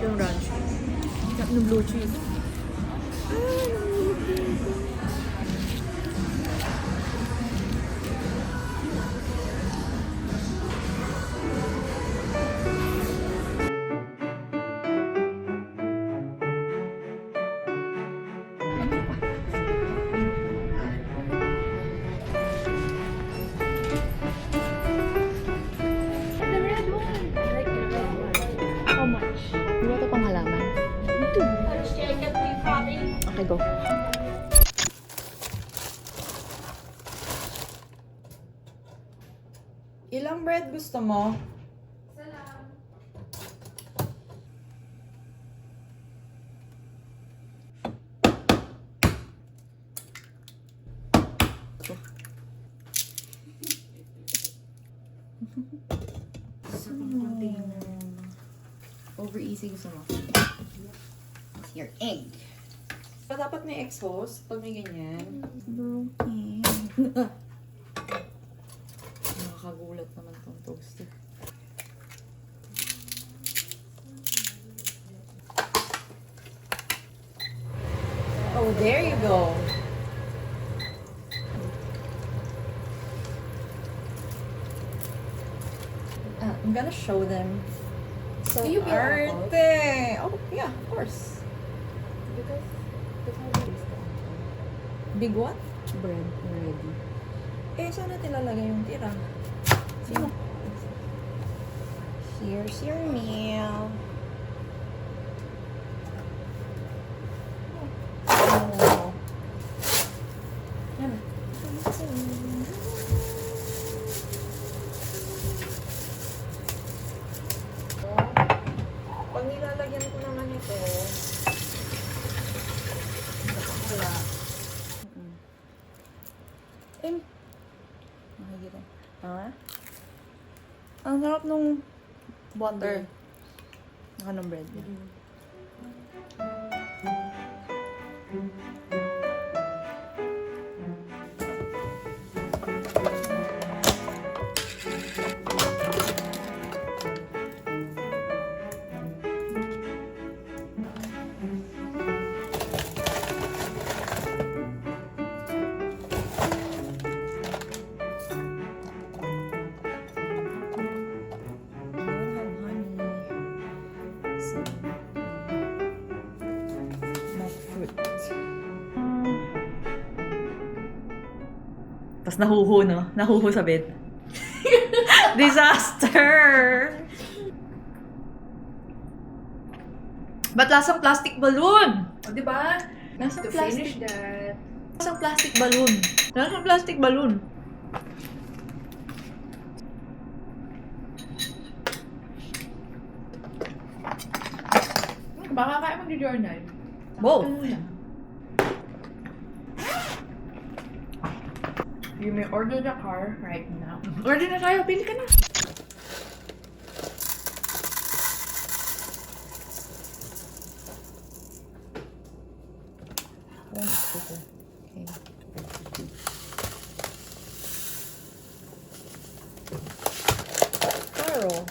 Yung ranch. Yung blue cheese. How much? Ano ito pang halaman? Okay, go. Ilang bread gusto mo? Over easy gusto mo. It's your egg. Dapat may exhaust pag may ganyan. Broken. Nakakagulat naman tong toasty. Oh, there you go. I'm gonna show them. So, Do you be arte. Oh, yeah, of course. Because how big is the Big what? bread already? Eh, saan natin lalagay yung tira? Sino? Here's your meal. Oh. Yan. Pag nilalagyan ko naman ito, wala. Makikita. Ha? Ang sarap nung butter. Naka ng bread. Tapos nahuhu, no? Nahuhu sa bed. Disaster! Ba't lasang plastic balloon? O, diba? Lasang To plastic. finish that. Lasang plastic balloon. Lasang plastic balloon. Baka kaya mag-journal. Both. You may order the car right now. Order na tayo, pili ka na. Okay. Carol.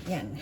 Yan.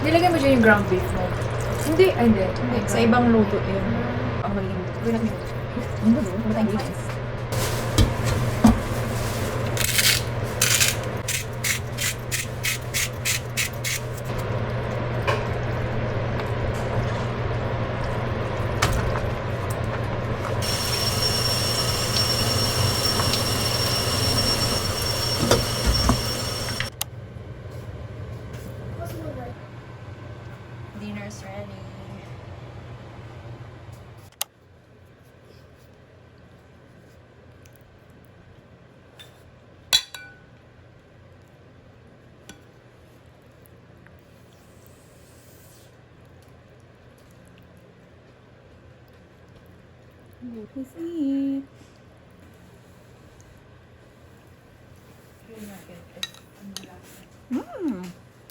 Nilagay mo siya yung ground beef mo. Hindi. Ay, hindi. Sa ibang luto yun. Ang maging luto. Gawin natin luto. Ang gulo. Ano tayong ingredients? Dinner's ready. Let's eat.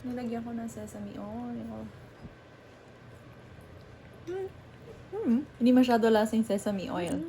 Nilagyan ko ng sesame oil. Hindi masyado lasing sesame oil.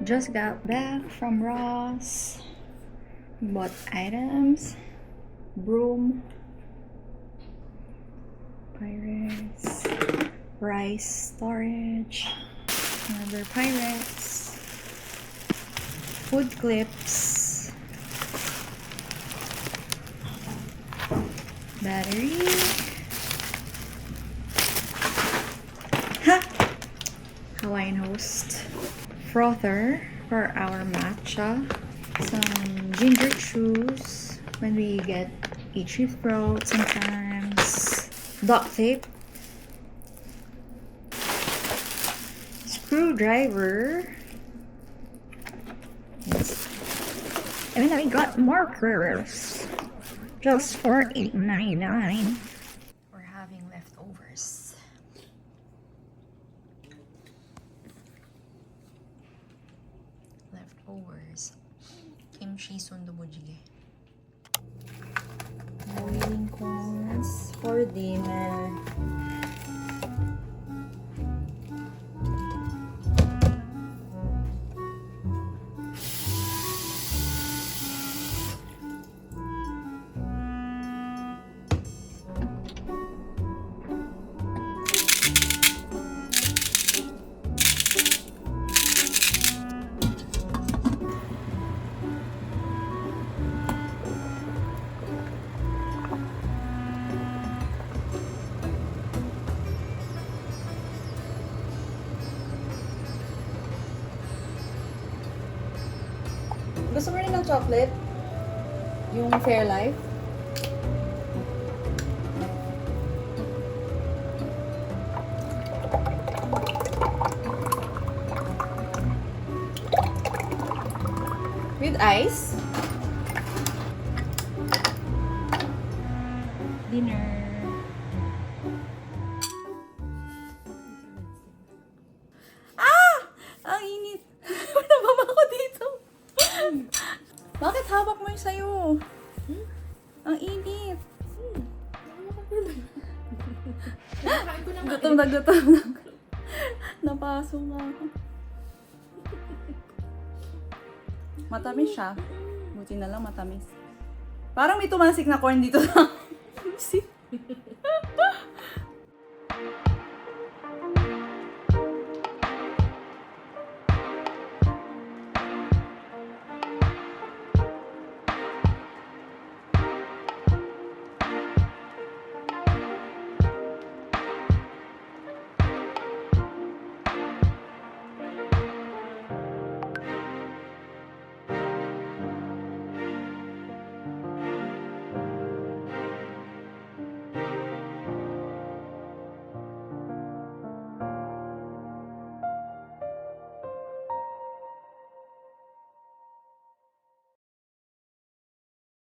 Just got back from Ross. Bought items. Broom. Pirates. Rice storage. Another Pirates. Food clips. Battery. Ha! Hawaiian Host. Frother for our matcha. Some ginger chews. when we get itchy throat sometimes. Duct tape. Screwdriver. Yes. And then we got markers. Just for $8.99. We're having leftovers. Leftovers. Kimchi sundubujigae. Boiling corns for dinner. Gusto mo rin ng chocolate? Yung Fairlife? With ice? Dinner. Ang init! Nababa ko dito! Bakit hawak mo yung sayo? Ang init! Gutom na gutom na. Napaso nga ako. Matamis siya. Buti na lang matamis. Parang may tumasik na corn dito sa